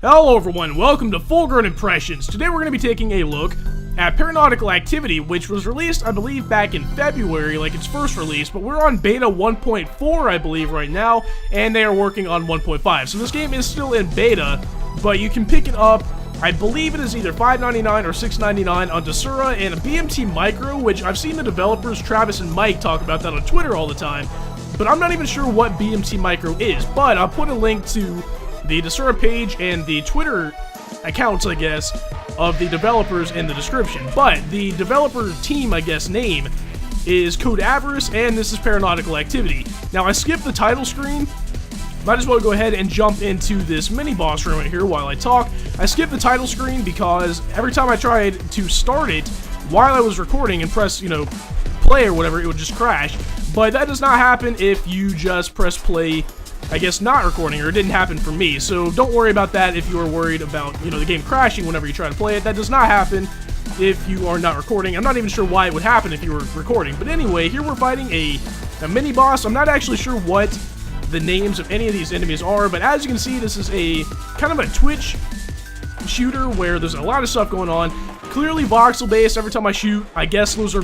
Hello everyone, welcome to Full Grown Impressions. Today we're going to be taking a look at Paranautical Activity, which was released, I believe, back in February, like its first release, but we're on beta 1.4, I believe, right now, and they are working on 1.5. So this game is still in beta, but you can pick it up, I believe it is either $5.99 or $6.99 on Desura and a BMT Micro, which I've seen the developers, Travis and Mike, talk about that on Twitter all the time, but I'm not even sure what BMT Micro is, but I'll put a link to the Desura page and the Twitter accounts, I guess, of the developers in the description. But the developer team, I guess, name is Code Avarice, and this is Paranautical Activity. Now, I skipped the title screen. Might as well go ahead and jump into this mini-boss room right here while I talk. I skipped the title screen because every time I tried to start it while I was recording and press, play or whatever, it would just crash. But that does not happen if you just press play, I guess, not recording, or it didn't happen for me. So don't worry about that if you are worried about, the game crashing whenever you try to play it. That does not happen if you are not recording. I'm not even sure why it would happen if you were recording. But anyway, here we're fighting a mini-boss. I'm not actually sure what the names of any of these enemies are, but as you can see, this is a kind of a Twitch shooter where there's a lot of stuff going on. Clearly voxel-based. Every time I shoot, I guess those are,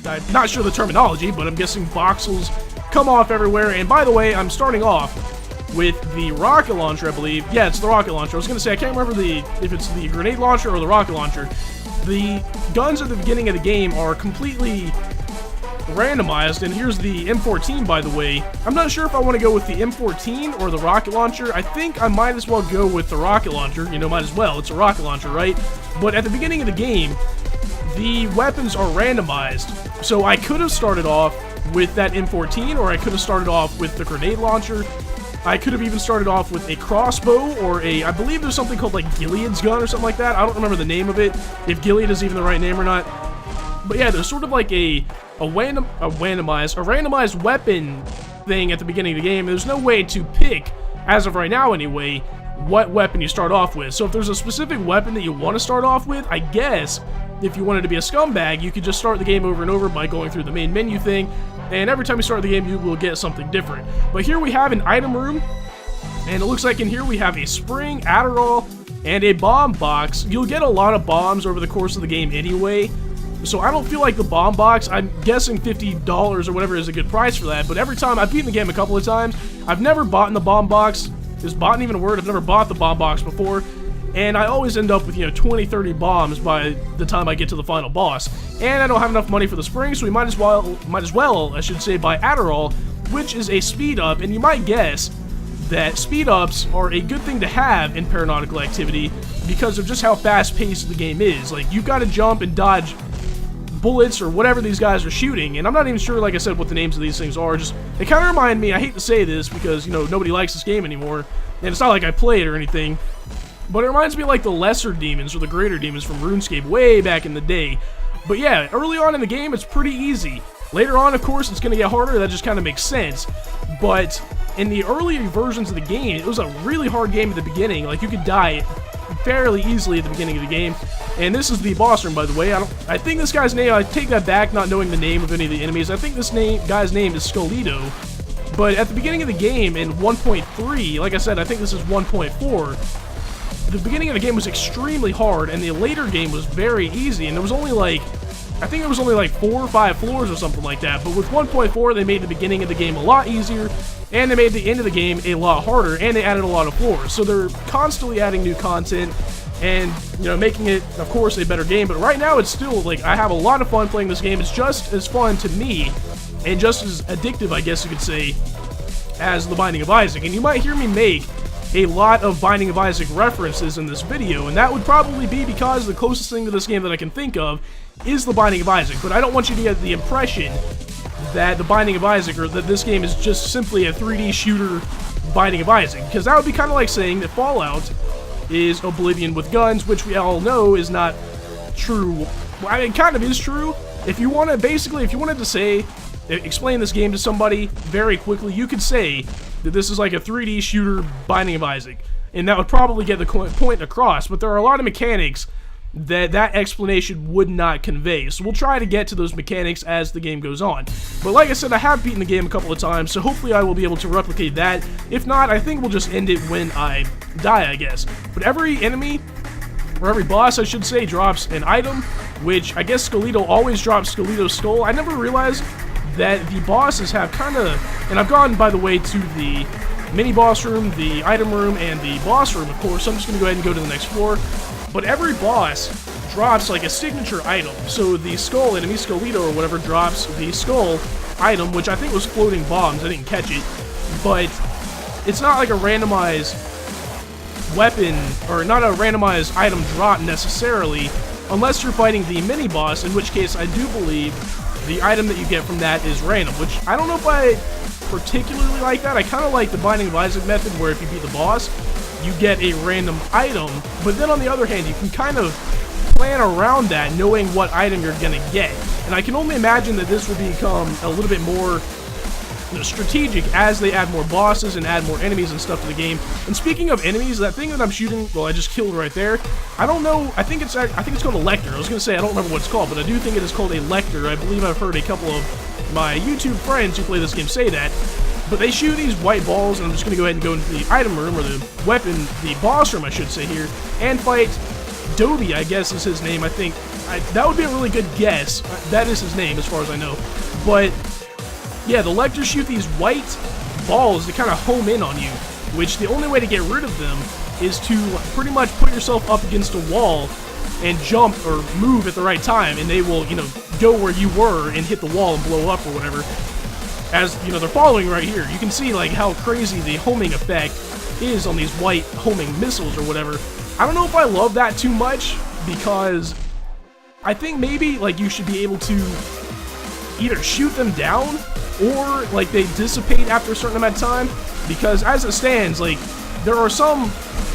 I'm not sure the terminology, but I'm guessing voxels come off everywhere. And by the way, I'm starting off with the rocket launcher, I believe. Yeah, it's the rocket launcher. I was gonna say, I can't remember if it's the grenade launcher or the rocket launcher. The guns at the beginning of the game are completely randomized, and here's the M14, by the way. I'm not sure if I want to go with the M14 or the rocket launcher. I think I might as well go with the rocket launcher. Might as well. It's a rocket launcher, right? But at the beginning of the game, the weapons are randomized. So I could have started off with that M14, or I could have started off with the grenade launcher. I could have even started off with a crossbow, or I believe there's something called like Gilead's gun or something like that. I don't remember the name of it, if Gilead is even the right name or not. But yeah, there's sort of like a randomized weapon thing at the beginning of the game. There's no way to pick, as of right now anyway, what weapon you start off with. So if there's a specific weapon that you want to start off with, I guess if you wanted to be a scumbag, you could just start the game over and over by going through the main menu thing, and every time you start the game, you will get something different. But here we have an item room, and it looks like in here we have a spring, Adderall, and a bomb box. You'll get a lot of bombs over the course of the game anyway, so I don't feel like the bomb box, I'm guessing $50 or whatever is a good price for that, but every time, I've beaten the game a couple of times, I've never bought in the bomb box. Is bought even a word? I've never bought the bomb box before, and I always end up with, 20, 30 bombs by the time I get to the final boss. And I don't have enough money for the spring, so we might as well, I should say, buy Adderall, which is a speed up, and you might guess that speed ups are a good thing to have in Paranautical Activity because of just how fast-paced the game is. Like, you've got to jump and dodge bullets or whatever these guys are shooting, and I'm not even sure, like I said, what the names of these things are. Just, they kind of remind me, I hate to say this because, nobody likes this game anymore, and it's not like I play it or anything, but it reminds me of like the lesser demons or the greater demons from RuneScape way back in the day. But yeah, early on in the game, it's pretty easy. Later on, of course, it's going to get harder. That just kind of makes sense. But in the early versions of the game, it was a really hard game at the beginning. Like, you could die fairly easily at the beginning of the game. And this is the boss room, by the way. I think this guy's name, I take that back, not knowing the name of any of the enemies. I think this guy's name is Skelito. But at the beginning of the game, in 1.3, like I said, I think this is 1.4, the beginning of the game was extremely hard, and the later game was very easy, and there was only like, I think there was only like 4 or 5 floors or something like that, but with 1.4, they made the beginning of the game a lot easier, and they made the end of the game a lot harder, and they added a lot of floors, so they're constantly adding new content, and, making it, of course, a better game, but right now it's still, like, I have a lot of fun playing this game. It's just as fun to me, and just as addictive, I guess you could say, as The Binding of Isaac, and you might hear me make a lot of Binding of Isaac references in this video, and that would probably be because the closest thing to this game that I can think of is The Binding of Isaac, but I don't want you to get the impression that The Binding of Isaac, or that this game is just simply a 3D shooter Binding of Isaac, because that would be kind of like saying that Fallout is Oblivion with guns, which we all know is not true. Well, I mean, it kind of is true. If you want to, basically, if you wanted to say, explain this game to somebody very quickly, you could say that this is like a 3D shooter Binding of Isaac, and that would probably get the point across, but there are a lot of mechanics that explanation would not convey. So we'll try to get to those mechanics as the game goes on. But like I said, I have beaten the game a couple of times, so hopefully I will be able to replicate that. If not, I think we'll just end it when I die, I guess. But every enemy, or every boss, I should say, drops an item, which I guess Skelito always drops Skelito's skull. I never realized that the bosses have kind of, and I've gone, by the way, to the mini-boss room, the item room, and the boss room, of course, so I'm just going to go ahead and go to the next floor. But every boss drops like a signature item. So the skull enemy, Skelito or whatever, drops the skull item, which I think was floating bombs. I didn't catch it. But it's not like a randomized weapon, or not a randomized item drop necessarily, unless you're fighting the mini-boss, in which case I do believe the item that you get from that is random, which I don't know if I particularly like that. I kind of like the Binding of Isaac method, where if you beat the boss, you get a random item, but then on the other hand, you can kind of plan around that, knowing what item you're gonna get. And I can only imagine that this will become a little bit more, you know, strategic as they add more bosses and add more enemies and stuff to the game. And speaking of enemies, that thing that I'm shooting, well, I just killed right there. I don't know. I think it's called a Lecter. I was gonna say I don't remember what it's called, but I do think it is called a Lecter. I believe I've heard a couple of my YouTube friends who play this game say that. But they shoot these white balls, and I'm just going to go ahead and go into the item room, or the weapon, the boss room, I should say here, and fight Dobie, I guess is his name, I think. That would be a really good guess. That is his name, as far as I know. But, yeah, the Lecters shoot these white balls that kind of home in on you, which the only way to get rid of them is to pretty much put yourself up against a wall and jump or move at the right time, and they will, you know, go where you were and hit the wall and blow up or whatever. As, you know, they're following right here. You can see, like, how crazy the homing effect is on these white homing missiles or whatever. I don't know if I love that too much, because I think maybe, like, you should be able to either shoot them down, or, like, they dissipate after a certain amount of time, because as it stands, like, there are some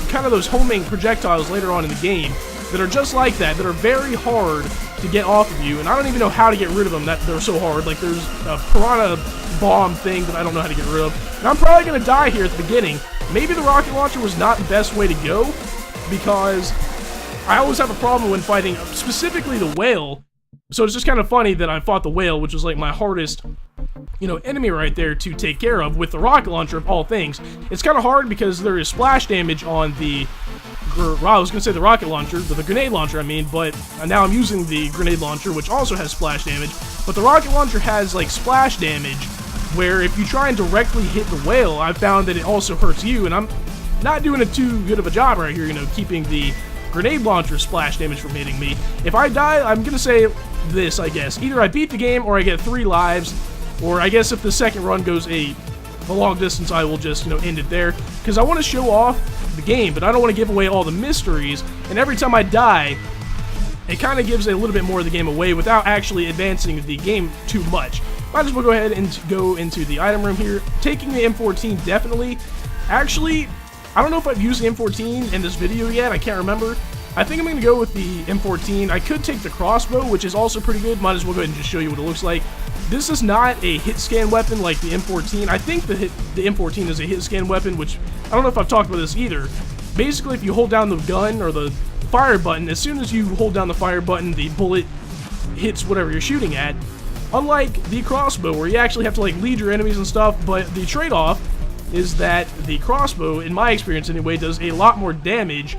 kind of those homing projectiles later on in the game that are just like that are very hard to get off of you, and I don't even know how to get rid of them, that they're so hard. Like, there's a piranha bomb thing that I don't know how to get rid of, and I'm probably going to die here at the beginning. Maybe the rocket launcher was not the best way to go, because I always have a problem when fighting specifically the whale, so it's just kind of funny that I fought the whale, which was like my hardest, you know, enemy right there to take care of with the rocket launcher of all things. It's kind of hard because there is splash damage on the, well, I was going to say the rocket launcher, the grenade launcher, I mean, but now I'm using the grenade launcher, which also has splash damage, but the rocket launcher has, like, splash damage, where if you try and directly hit the whale, I've found that it also hurts you, and I'm not doing a too good of a job right here, you know, keeping the grenade launcher splash damage from hitting me. If I die, I'm going to say this, I guess. Either I beat the game, or I get 3 lives, or I guess if the second run goes a long distance, I will just, you know, end it there, because I want to show off the game, but I don't want to give away all the mysteries, and every time I die, it kind of gives a little bit more of the game away without actually advancing the game too much. Might as well go ahead and go into the item room here. Taking the M14, definitely. Actually, I don't know if I've used the M14 in this video yet, I can't remember. I think I'm going to go with the M14. I could take the crossbow, which is also pretty good. Might as well go ahead and just show you what it looks like. This is not a hit scan weapon like the M14. I think the M14 is a hit scan weapon, which I don't know if I've talked about this either. Basically, if you hold down the gun or the fire button, as soon as you hold down the fire button, the bullet hits whatever you're shooting at. Unlike the crossbow, where you actually have to, like, lead your enemies and stuff, but the trade-off is that the crossbow, in my experience anyway, does a lot more damage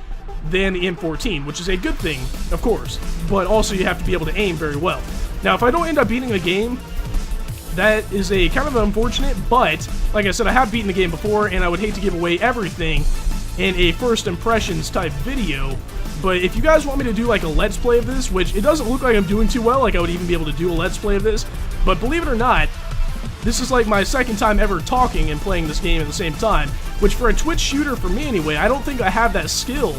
than the M14, which is a good thing, of course, but also you have to be able to aim very well. Now, if I don't end up beating the game, that is a kind of unfortunate, but like I said, I have beaten the game before, and I would hate to give away everything in a first impressions type video. But if you guys want me to do like a let's play of this, which it doesn't look like I'm doing too well, like I would even be able to do a let's play of this, but believe it or not, this is like my second time ever talking and playing this game at the same time, which for a Twitch shooter, for me anyway, I don't think I have that skill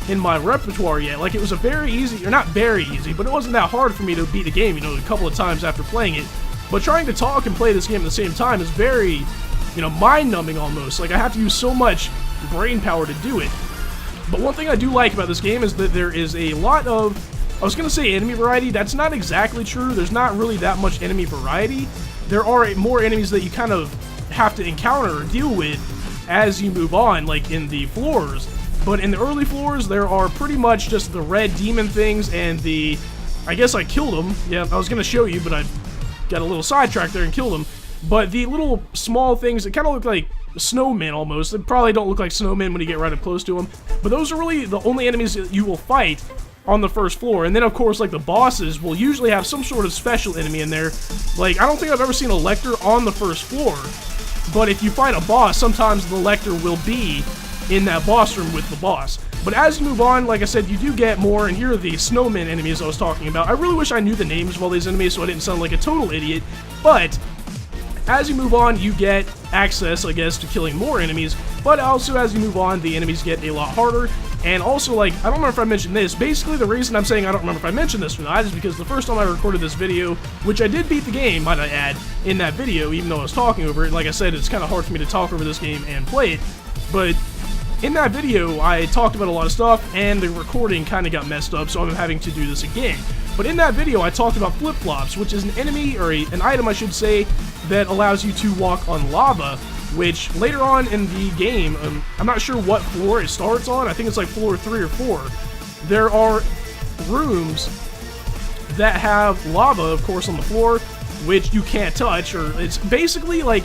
in my repertoire yet. Like, it was a very easy, or not very easy, but it wasn't that hard for me to beat the game, you know, a couple of times after playing it. But trying to talk and play this game at the same time is very, you know, mind-numbing almost. Like, I have to use so much brain power to do it. But one thing I do like about this game is that there is a lot of, I was going to say enemy variety, that's not exactly true. There's not really that much enemy variety. There are more enemies that you kind of have to encounter or deal with as you move on, like in the floors. But in the early floors, there are pretty much just the red demon things and the... I guess I killed them. Yeah, I was going to show you, but I got a little sidetracked there and killed them. But the little small things that kind of look like snowmen almost. They probably don't look like snowmen when you get right up close to them. But those are really the only enemies that you will fight on the first floor. And then, of course, like the bosses will usually have some sort of special enemy in there. Like, I don't think I've ever seen a Lecter on the first floor. But if you fight a boss, sometimes the Lecter will be in that boss room with the boss. But as you move on, like I said, you do get more, and here are the snowmen enemies I was talking about. I really wish I knew the names of all these enemies so I didn't sound like a total idiot, but as you move on, you get access, I guess, to killing more enemies, but also as you move on, the enemies get a lot harder, and also, like, I don't remember if I mentioned this, basically the reason I'm saying I don't remember if I mentioned this or not is because the first time I recorded this video, which I did beat the game, might I add, in that video, even though I was talking over it. Like I said, it's kind of hard for me to talk over this game and play it, but in that video, I talked about a lot of stuff, and the recording kind of got messed up, so I'm having to do this again. But in that video, I talked about flip-flops, which is an enemy, or an item, I should say, that allows you to walk on lava, which later on in the game, I'm not sure what floor it starts on, I think it's like floor 3 or 4, there are rooms that have lava, of course, on the floor, which you can't touch, or it's basically like...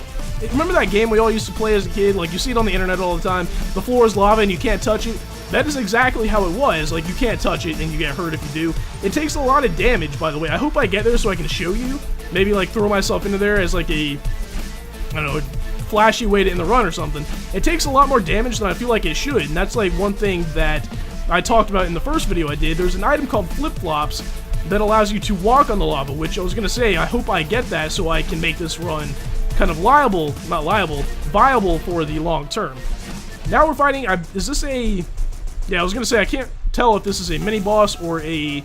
Remember that game we all used to play as a kid? Like, you see it on the internet all the time. The floor is lava and you can't touch it. That is exactly how it was. Like, you can't touch it and you get hurt if you do. It takes a lot of damage, by the way. I hope I get there so I can show you. Maybe, like, throw myself into there as, like, a... I don't know, flashy way to end the run or something. It takes a lot more damage than I feel like it should. And that's, like, one thing that I talked about in the first video I did. There's an item called flip-flops that allows you to walk on the lava, which I was going to say, I hope I get that so I can make this run kind of viable for the long term. Now we're fighting, is this a, yeah, I was gonna say, I can't tell if this is a mini boss or the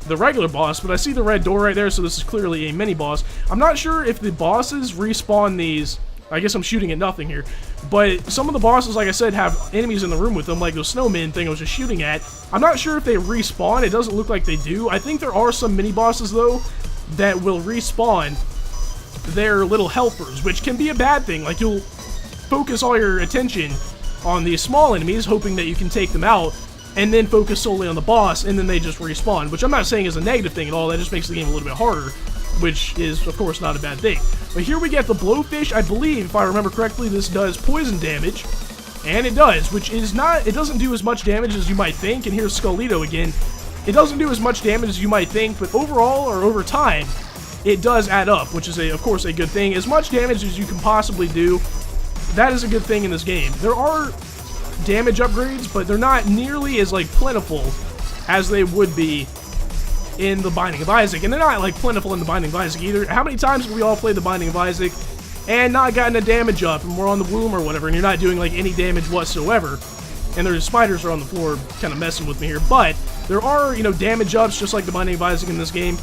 regular boss, but I see the red door right there, so this is clearly a mini boss. I'm not sure if the bosses respawn these, I guess I'm shooting at nothing here, but some of the bosses, like I said, have enemies in the room with them, like those snowmen thing I was just shooting at. I'm not sure if they respawn, it doesn't look like they do. I think there are some mini bosses, though, that will respawn their little helpers, which can be a bad thing. Like, you'll focus all your attention on these small enemies, hoping that you can take them out, and then focus solely on the boss, and then they just respawn, which I'm not saying is a negative thing at all. That just makes the game a little bit harder, which is, of course, not a bad thing. But here we get the blowfish. I believe, if I remember correctly, this does poison damage, and it does, which is not, it doesn't do as much damage as you might think, and here's Skullito again. It doesn't do as much damage as you might think, but overall, or over time, it does add up, which is, of course, a good thing. As much damage as you can possibly do, that is a good thing in this game. There are damage upgrades, but they're not nearly as, like, plentiful as they would be in The Binding of Isaac. And they're not, like, plentiful in The Binding of Isaac either. How many times have we all played The Binding of Isaac and not gotten a damage up, and we're on the womb or whatever, and you're not doing, like, any damage whatsoever? And there's spiders are on the floor kind of messing with me here. But there are, you know, damage ups just like The Binding of Isaac in this game.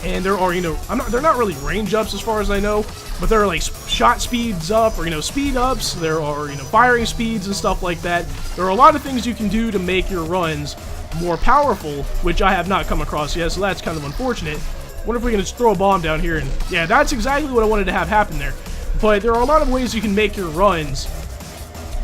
And there are, you know, they're not really range ups as far as I know, but there are like shot speeds up, or, you know, speed ups. There are, you know, firing speeds and stuff like that. There are a lot of things you can do to make your runs more powerful, which I have not come across yet, so that's kind of unfortunate. Wonder if we can just throw a bomb down here, and yeah, that's exactly what I wanted to have happen there. But there are a lot of ways you can make your runs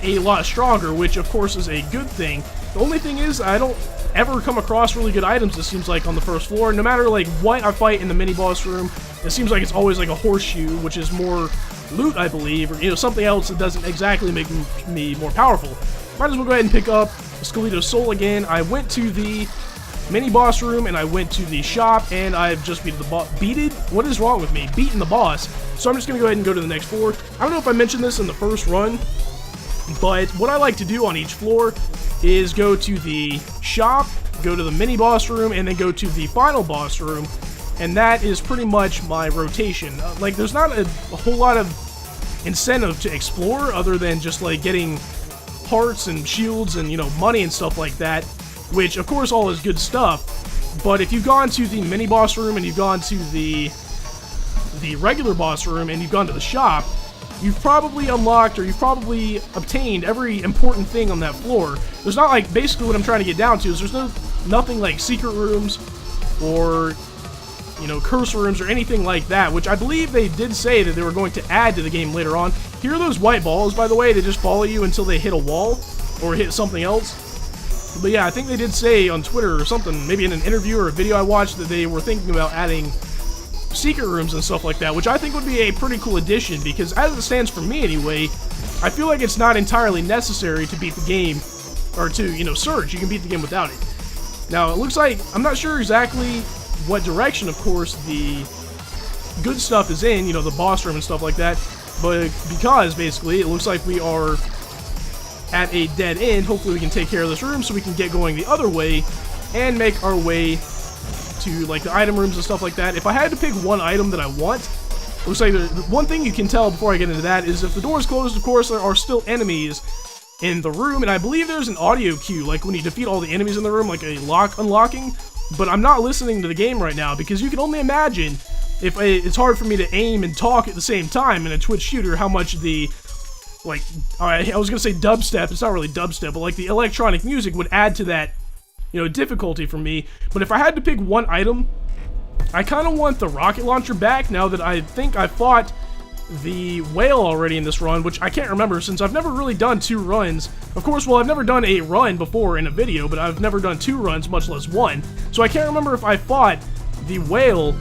a lot stronger, which of course is a good thing. The only thing is, I don't ever come across really good items, it seems like, on the first floor. No matter, like, what I fight in the mini-boss room, it seems like it's always, like, a horseshoe, which is more loot, I believe, or, you know, something else that doesn't exactly make me more powerful. Might as well go ahead and pick up Skullito's soul again. I went to the mini-boss room, and I went to the shop, and I've just beaten the boss. What is wrong with me? Beaten the boss. So I'm just going to go ahead and go to the next floor. I don't know if I mentioned this in the first run, but what I like to do on each floor is go to the shop, go to the mini-boss room, and then go to the final boss room, and that is pretty much my rotation. Like, there's not a whole lot of incentive to explore other than just, like, getting hearts and shields and, you know, money and stuff like that, which, of course, all is good stuff, but if you've gone to the mini-boss room and you've gone to the regular boss room and you've gone to the shop, you've probably unlocked, or you've probably obtained every important thing on that floor. There's not, like, basically what I'm trying to get down to is there's nothing like secret rooms or, you know, curse rooms or anything like that, which I believe they did say that they were going to add to the game later on. Here are those white balls, by the way. They just follow you until they hit a wall. or hit something else. But yeah, I think they did say on Twitter or something, maybe in an interview or a video I watched, that they were thinking about adding secret rooms and stuff like that, which I think would be a pretty cool addition, because as it stands for me anyway, I feel like it's not entirely necessary to beat the game, or to, you know, search. You can beat the game without it. Now, it looks like, I'm not sure exactly what direction, of course, the good stuff is in, you know, the boss room and stuff like that, but because, basically, it looks like we are at a dead end. Hopefully we can take care of this room so we can get going the other way and make our way to, like, the item rooms and stuff like that. If I had to pick one item that I want, it looks like the one thing you can tell before I get into that is if the door is closed, of course, there are still enemies in the room, and I believe there's an audio cue, like when you defeat all the enemies in the room, like a lock unlocking, but I'm not listening to the game right now, because you can only imagine, if it's hard for me to aim and talk at the same time in a Twitch shooter, how much the, like, I was gonna say dubstep, it's not really dubstep, but like the electronic music would add to that, you know, difficulty for me. But if I had to pick one item, I kind of want the rocket launcher back, now that I think I fought the whale already in this run, which I can't remember since I've never really done 2 runs. Of course, well, I've never done a run before in a video, but I've never done 2 runs, much less 1. So I can't remember if I fought the whale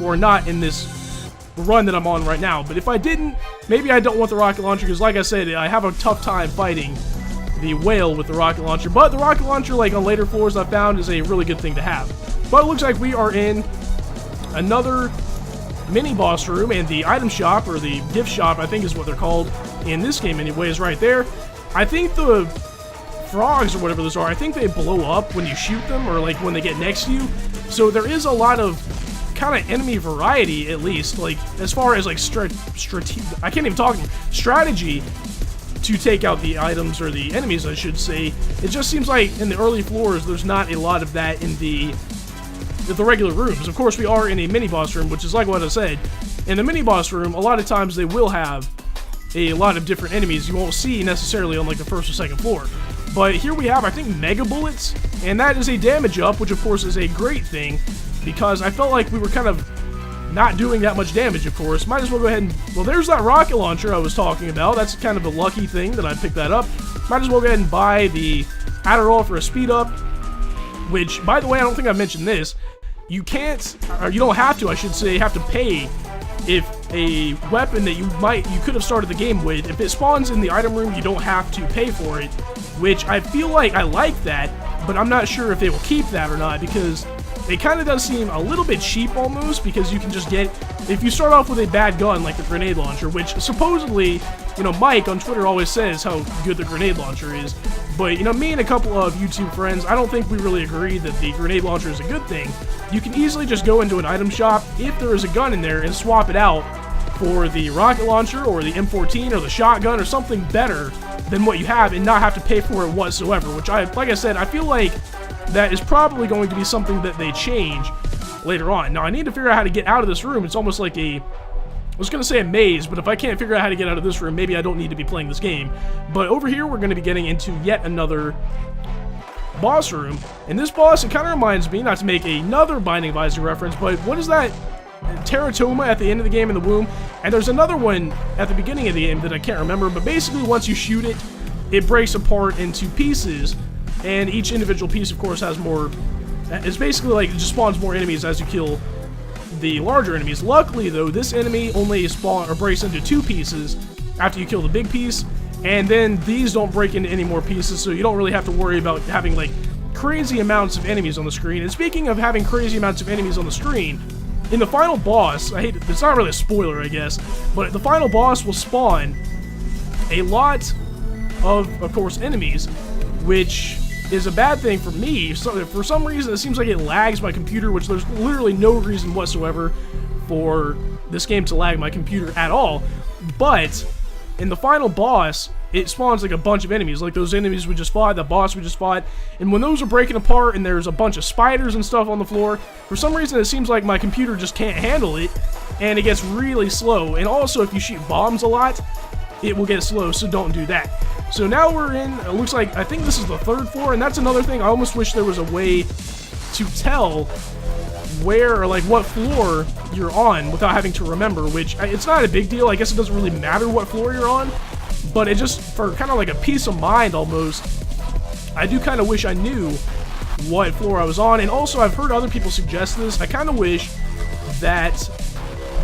or not in this run that I'm on right now. But if I didn't, maybe I don't want the rocket launcher, because like I said, I have a tough time fighting the whale with the rocket launcher. But the rocket launcher, like on later floors, I found is a really good thing to have. But it looks like we are in another mini boss room, and the item shop, or the gift shop, I think is what they're called in this game anyway, is right there. I think the frogs or whatever those are, I think they blow up when you shoot them, or like when they get next to you. So there is a lot of kind of enemy variety, at least, like as far as like I can't even talk, strategy to take out the items, or the enemies I should say. It just seems like in the early floors there's not a lot of that in the regular rooms. Of course, we are in a mini-boss room, which is like what I said. In the mini-boss room, a lot of times they will have a lot of different enemies you won't see necessarily on like the first or second floor. But here we have, I think, Mega Bullets, and that is a damage up, which of course is a great thing, because I felt like we were kind of not doing that much damage, of course. Might as well go ahead and, well, there's that rocket launcher I was talking about. That's kind of a lucky thing that I picked that up. Might as well go ahead and buy the Adderall for a speed up, which, by the way, I don't think I mentioned this. You can't, or you don't have to, I should say, have to pay if a weapon that you could have started the game with, if it spawns in the item room, you don't have to pay for it, which I feel like I like that, but I'm not sure if they will keep that or not, because it kind of does seem a little bit cheap almost, because you can just get, if you start off with a bad gun like the grenade launcher, which supposedly, you know, Mike on Twitter always says how good the grenade launcher is, but, you know, me and a couple of YouTube friends, I don't think we really agree that the grenade launcher is a good thing. You can easily just go into an item shop, if there is a gun in there, and swap it out for the rocket launcher, or the M14, or the shotgun, or something better than what you have, and not have to pay for it whatsoever, which like I said, I feel like that is probably going to be something that they change later on. Now, I need to figure out how to get out of this room. It's almost like I was going to say a maze, but if I can't figure out how to get out of this room, maybe I don't need to be playing this game. But over here, we're going to be getting into yet another boss room. And this boss, it kind of reminds me, not to make another Binding of Isaac reference, but what is that? Teratoma at the end of the game in the womb. And there's another one at the beginning of the game that I can't remember, but basically once you shoot it, it breaks apart into pieces, and each individual piece, of course, has more. It's basically like it just spawns more enemies as you kill the larger enemies. Luckily, though, this enemy only breaks into 2 pieces after you kill the big piece, and then these don't break into any more pieces, so you don't really have to worry about having like crazy amounts of enemies on the screen. And speaking of having crazy amounts of enemies on the screen, in the final boss, it's not really a spoiler, I guess, but the final boss will spawn a lot of course, enemies, which is a bad thing for me. So for some reason, it seems like it lags my computer, which there's literally no reason whatsoever for this game to lag my computer at all. But in the final boss, it spawns like a bunch of enemies, like those enemies we just fought, the boss we just fought, and when those are breaking apart and there's a bunch of spiders and stuff on the floor, for some reason it seems like my computer just can't handle it, and it gets really slow. And also, if you shoot bombs a lot, it will get slow, so don't do that. So now we're in, it looks like, I think this is the 3rd floor, and that's another thing. I almost wish there was a way to tell where, or like what floor you're on without having to remember, which it's not a big deal. I guess it doesn't really matter what floor you're on, but it just, for kind of like a peace of mind almost, I do kind of wish I knew what floor I was on, and also I've heard other people suggest this. I kind of wish that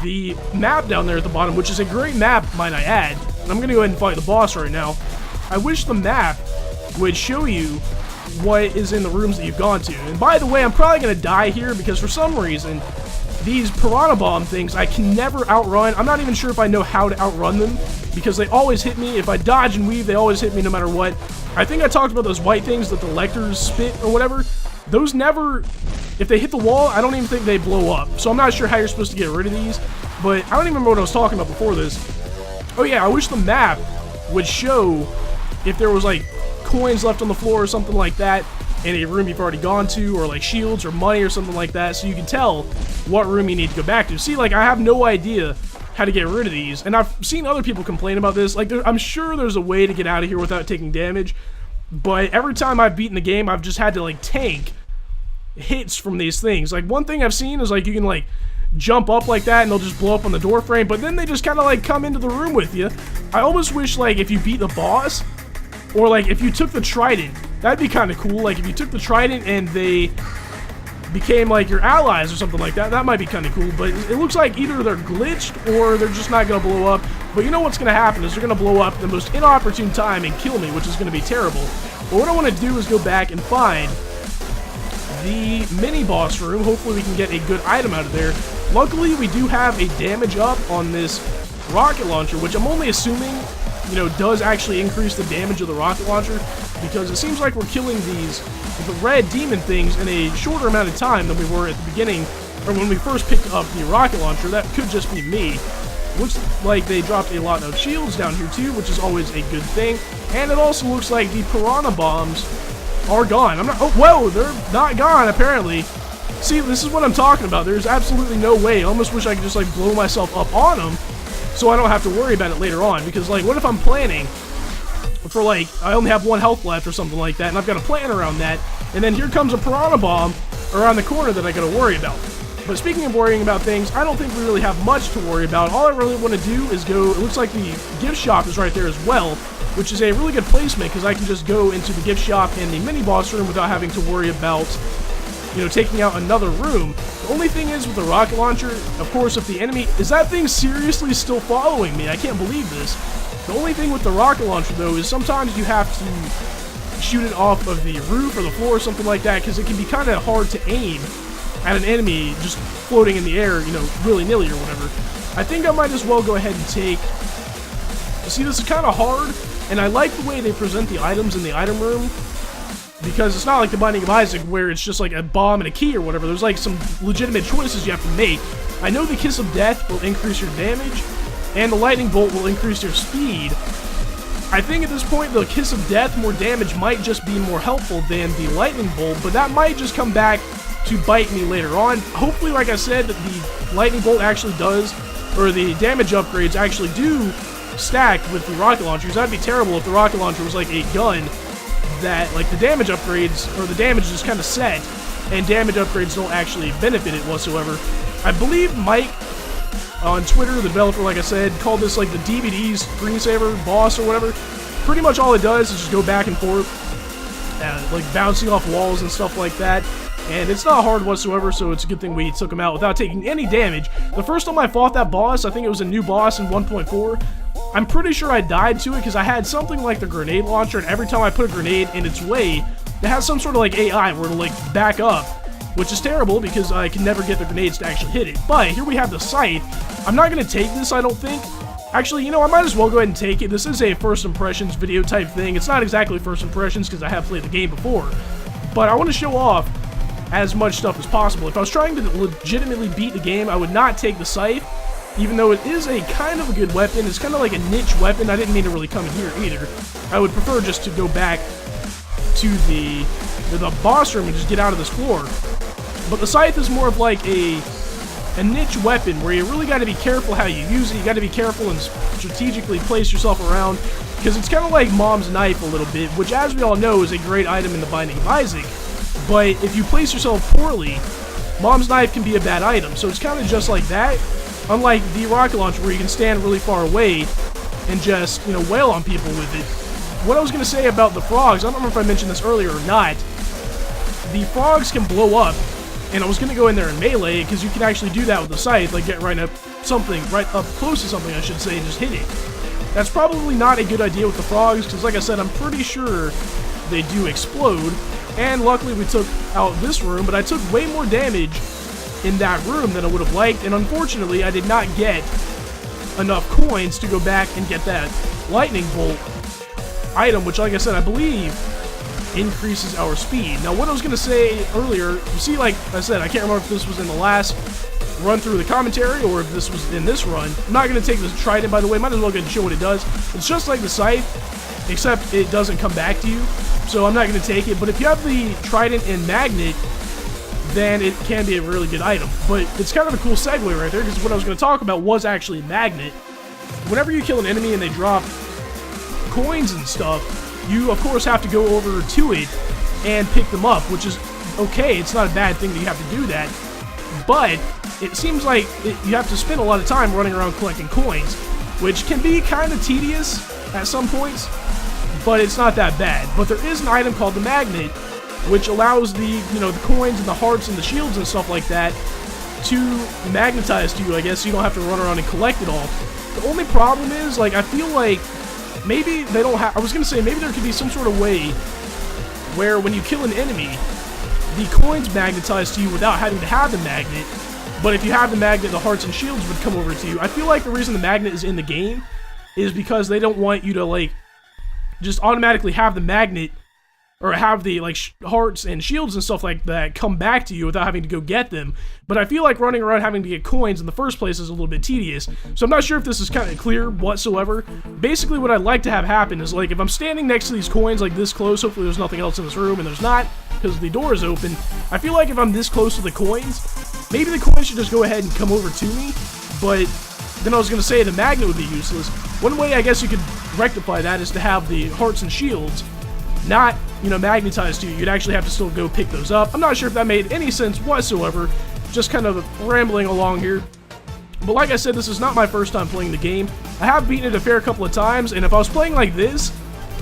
the map down there at the bottom, which is a great map, might I add, and I'm going to go ahead and fight the boss right now. I wish the map would show you what is in the rooms that you've gone to. And by the way, I'm probably going to die here because for some reason, these piranha bomb things I can never outrun. I'm not even sure if I know how to outrun them because they always hit me. If I dodge and weave, they always hit me no matter what. I think I talked about those white things that the lectors spit or whatever. Those never, if they hit the wall, I don't even think they blow up. So I'm not sure how you're supposed to get rid of these, but I don't even remember what I was talking about before this. Oh yeah, I wish the map would show if there was like coins left on the floor or something like that in a room you've already gone to, or like shields or money or something like that, so you can tell what room you need to go back to. See, like, I have no idea how to get rid of these, and I've seen other people complain about this. Like, I'm sure there's a way to get out of here without taking damage, but every time I've beaten the game, I've just had to, like, tank hits from these things. Like, one thing I've seen is, like, you can, like, jump up like that and they'll just blow up on the door frame, but then they just kind of, like, come into the room with you. I almost wish, like, if you beat the boss, or, like, if you took the trident, that'd be kind of cool. Like, if you took the trident and they became, like, your allies or something like that, that might be kind of cool. But it looks like either they're glitched or they're just not going to blow up. But you know what's going to happen is they're going to blow up at the most inopportune time and kill me, which is going to be terrible. But what I want to do is go back and find the mini-boss room. Hopefully we can get a good item out of there. Luckily, we do have a damage up on this rocket launcher, which I'm only assuming, you know, does actually increase the damage of the rocket launcher, because it seems like we're killing these, the red demon things, in a shorter amount of time than we were at the beginning, or when we first picked up the rocket launcher. That could just be me. Looks like they dropped a lot of shields down here too, which is always a good thing. And it also looks like the piranha bombs are gone. Oh, whoa, they're not gone, apparently. See, this is what I'm talking about. There's absolutely no way. I almost wish I could just, like, blow myself up on them so I don't have to worry about it later on. Because, like, what if I'm planning for, like, I only have 1 health left or something like that, and I've got a plan around that, and then here comes a piranha bomb around the corner that I gotta worry about. But speaking of worrying about things, I don't think we really have much to worry about. All I really want to do is go, it looks like the gift shop is right there as well, which is a really good placement because I can just go into the gift shop and the mini-boss room without having to worry about, you know, taking out another room. The only thing is with the rocket launcher, of course, if the enemy, is that thing seriously still following me? I can't believe this. The only thing with the rocket launcher, though, is sometimes you have to shoot it off of the roof or the floor or something like that, because it can be kind of hard to aim at an enemy just floating in the air, you know, willy-nilly or whatever. I think I might as well go ahead and take... See, this is kind of hard, and I like the way they present the items in the item room, because it's not like the Binding of Isaac where it's just like a bomb and a key or whatever. There's like some legitimate choices you have to make. I know the Kiss of Death will increase your damage, and the Lightning Bolt will increase your speed. I think at this point the Kiss of Death, more damage, might just be more helpful than the Lightning Bolt, but that might just come back to bite me later on. Hopefully, like I said, the Lightning Bolt actually does, or the damage upgrades actually do stack with the rocket launchers. That'd be terrible if the rocket launcher was like a gun that, like, the damage upgrades, or the damage is kind of set, and damage upgrades don't actually benefit it whatsoever. I believe Mike on Twitter, the developer, like I said, called this like the DVD screensaver boss or whatever. Pretty much all it does is just go back and forth, like bouncing off walls and stuff like that. And it's not hard whatsoever, so it's a good thing we took him out without taking any damage. The first time I fought that boss, I think it was a new boss in 1.4, I'm pretty sure I died to it because I had something like the grenade launcher, and every time I put a grenade in its way, it has some sort of like AI where it'll like back up, which is terrible because I can never get the grenades to actually hit it. But here we have the scythe. I'm not going to take this, I don't think. Actually, you know, I might as well go ahead and take it. This is a first impressions video type thing. It's not exactly first impressions because I have played the game before, but I want to show off as much stuff as possible. If I was trying to legitimately beat the game, I would not take the scythe, even though it is a kind of a good weapon. It's kind of like a niche weapon. I didn't mean to really come in here either. I would prefer just to go back to the boss room and just get out of this floor. But the scythe is more of like a niche weapon where you really got to be careful how you use it. You got to be careful and strategically place yourself around, because it's kind of like Mom's Knife a little bit, which, as we all know, is a great item in the Binding of Isaac. But if you place yourself poorly, Mom's Knife can be a bad item. So it's kind of just like that. Unlike the rocket launcher where you can stand really far away and just, you know, wail on people with it. what I was going to say about the frogs, I don't remember if I mentioned this earlier or not. The frogs can blow up, and I was going to go in there and melee, because you can actually do that with the scythe, like get right up close to something, I should say, and just hit it. That's probably not a good idea with the frogs, because like I said, I'm pretty sure they do explode, and luckily we took out this room, but I took way more damage in that room than I would have liked, and unfortunately, I did not get enough coins to go back and get that lightning bolt item, which, like I said, I believe increases our speed. Now, what I was going to say earlier, you see, like I said, I can't remember if this was in the last run through the commentary or if this was in this run. I'm not going to take this trident, by the way. Might as well go and show what it does. It's just like the scythe, except it doesn't come back to you, so I'm not going to take it. But if you have the trident and magnet, then it can be a really good item. But it's kind of a cool segue right there, because what I was going to talk about was actually magnet. Whenever you kill an enemy and they drop coins and stuff, you of course have to go over to it and pick them up, which is okay. It's not a bad thing that you have to do that, but it seems like you have to spend a lot of time running around collecting coins, which can be kind of tedious at some points, but it's not that bad. But there is an item called the magnet, which allows the, you know, the coins and the hearts and the shields and stuff like that to magnetize to you, I guess, so you don't have to run around and collect it all. The only problem is, like, I feel like maybe they don't have, I was going to say, maybe there could be some sort of way where when you kill an enemy, the coins magnetize to you without having to have the magnet, but if you have the magnet, the hearts and shields would come over to you. I feel like the reason the magnet is in the game is because they don't want you to, like, just automatically have the magnet, or have the, like, hearts and shields and stuff like that come back to you without having to go get them. But I feel like running around having to get coins in the first place is a little bit tedious. So I'm not sure if this is kind of clear whatsoever. Basically, what I'd like to have happen is, like, if I'm standing next to these coins, like, this close, hopefully there's nothing else in this room, and there's not, because the door is open. I feel like if I'm this close to the coins, maybe the coins should just go ahead and come over to me, but then I was going to say the magnet would be useless. One way I guess you could rectify that is to have the hearts and shields not, you know, magnetized to you. You'd actually have to still go pick those up. I'm not sure if that made any sense whatsoever. Just kind of rambling along here. But like I said, this is not my first time playing the game. I have beaten it a fair couple of times, and if I was playing like this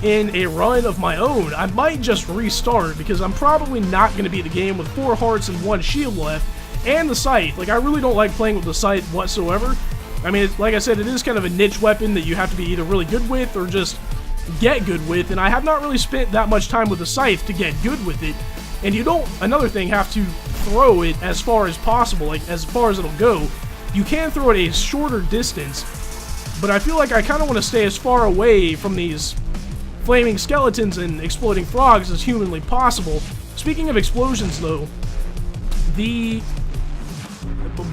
in a run of my own, I might just restart, because I'm probably not going to beat the game with 4 hearts and 1 shield left, and the scythe. Like, I really don't like playing with the scythe whatsoever. I mean, like I said, it is kind of a niche weapon that you have to be either really good with or just get good with, and I have not really spent that much time with the scythe to get good with it. And you don't, another thing, have to throw it as far as possible, like as far as it'll go. You can throw it a shorter distance, but I feel like I kind of want to stay as far away from these flaming skeletons and exploding frogs as humanly possible. Speaking of explosions, though, the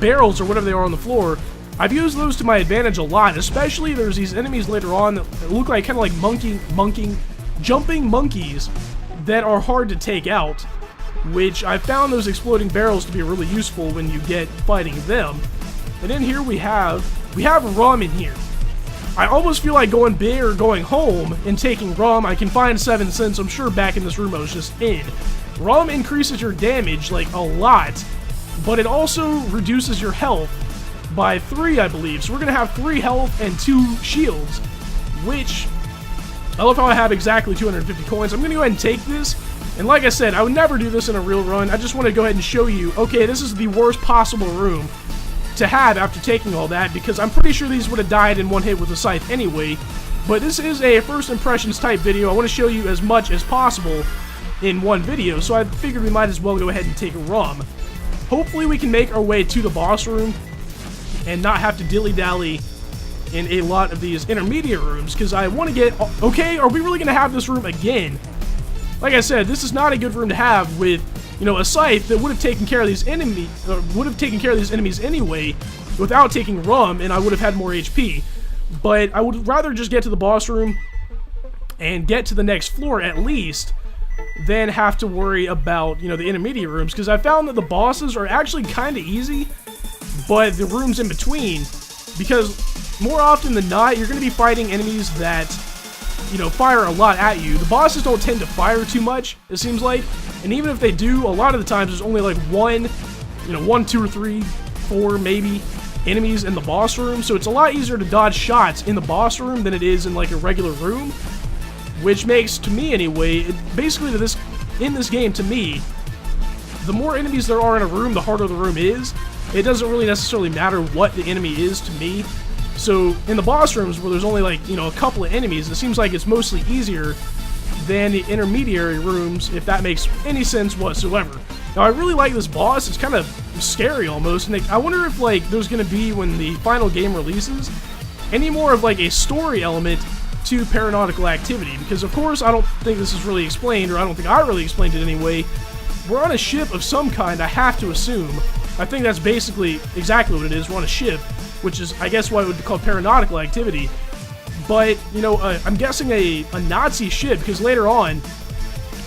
barrels or whatever they are on the floor, I've used those to my advantage a lot, especially there's these enemies later on that look like kind of like jumping monkeys that are hard to take out, which I found those exploding barrels to be really useful when you get fighting them. And then here we have rum in here. I almost feel like going big or going home and taking rum. I can find 7 cents, I'm sure, back in this room I was just in. Rum increases your damage, like, a lot, but it also reduces your health by 3, I believe. So we're going to have 3 health and 2 shields, which, I love how I have exactly 250 coins. I'm going to go ahead and take this, and like I said, I would never do this in a real run. I just want to go ahead and show you, okay, this is the worst possible room to have after taking all that, because I'm pretty sure these would have died in one hit with a scythe anyway. But this is a first impressions type video. I want to show you as much as possible in one video, so I figured we might as well go ahead and take a rum. Hopefully we can make our way to the boss room and not have to dilly-dally in a lot of these intermediate rooms, because I want to get... Okay, are we really going to have this room again? Like I said, this is not a good room to have with, you know, a scythe that would have taken care of these enemies anyway without taking rum, and I would have had more HP. But I would rather just get to the boss room and get to the next floor at least than have to worry about, you know, the intermediate rooms, because I found that the bosses are actually kind of easy, but the rooms in between, because more often than not, you're going to be fighting enemies that, you know, fire a lot at you. The bosses don't tend to fire too much, it seems like, and even if they do, a lot of the times there's only like 1, 2 or 3, 4 maybe enemies in the boss room, so it's a lot easier to dodge shots in the boss room than it is in like a regular room. which makes, to me anyway, basically in this game, to me, the more enemies there are in a room, the harder the room is. It doesn't really necessarily matter what the enemy is to me. So in the boss rooms where there's only like, you know, a couple of enemies, it seems like it's mostly easier than the intermediary rooms, if that makes any sense whatsoever. Now I really like this boss. It's kind of scary almost, and I wonder if like there's going to be, when the final game releases, any more of like a story element to Paranautical Activity, because of course I don't think this is really explained, or I don't think I really explained it anyway. We're on a ship of some kind, I have to assume. I think that's basically exactly what it is. We're on a ship, which is, I guess, what it would be called Paranautical Activity. But, you know, I'm guessing a Nazi ship, because later on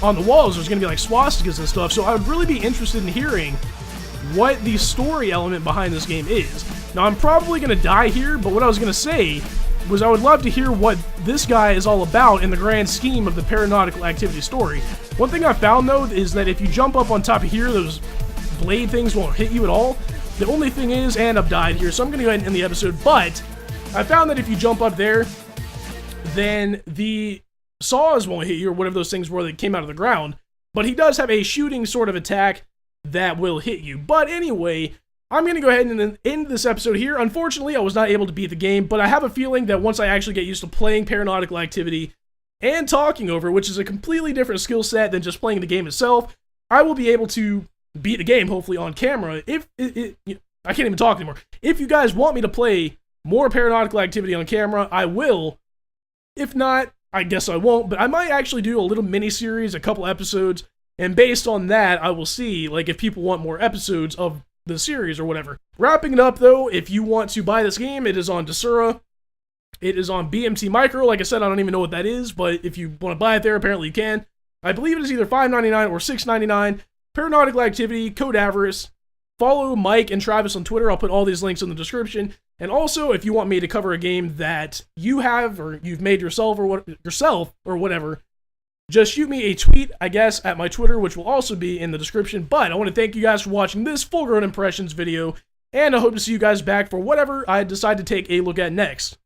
the walls there's going to be like swastikas and stuff, so I would really be interested in hearing what the story element behind this game is. Now, I'm probably going to die here, but what I was going to say was I would love to hear what this guy is all about in the grand scheme of the Paranautical Activity story. One thing I found, though, is that if you jump up on top of here, those blade things won't hit you at all. The only thing is, and I've died here, so I'm going to go ahead and end the episode, but I found that if you jump up there, then the saws won't hit you, or whatever those things were that came out of the ground, but he does have a shooting sort of attack that will hit you. But anyway, I'm going to go ahead and end this episode here. Unfortunately, I was not able to beat the game, but I have a feeling that once I actually get used to playing Paranautical Activity and talking over, which is a completely different skill set than just playing the game itself, I will be able to beat the game, hopefully on camera. I can't even talk anymore. If you guys want me to play more Paranautical Activity on camera, I will. If not, I guess I won't, but I might actually do a little mini-series, a couple episodes, and based on that, I will see, like, if people want more episodes of the series or whatever. Wrapping it up, though, if you want to buy this game, it is on Desura. It is on BMT Micro. Like I said, I don't even know what that is, but if you want to buy it there, apparently you can. I believe it is either $5.99 or $6.99. Paranautical Activity, code Avarice. Follow Mike and Travis on Twitter. I'll put all these links in the description. And also, if you want me to cover a game that you have, or you've made yourself or whatever, just shoot me a tweet, I guess, at my Twitter, which will also be in the description. But I want to thank you guys for watching this full-grown impressions video, and I hope to see you guys back for whatever I decide to take a look at next.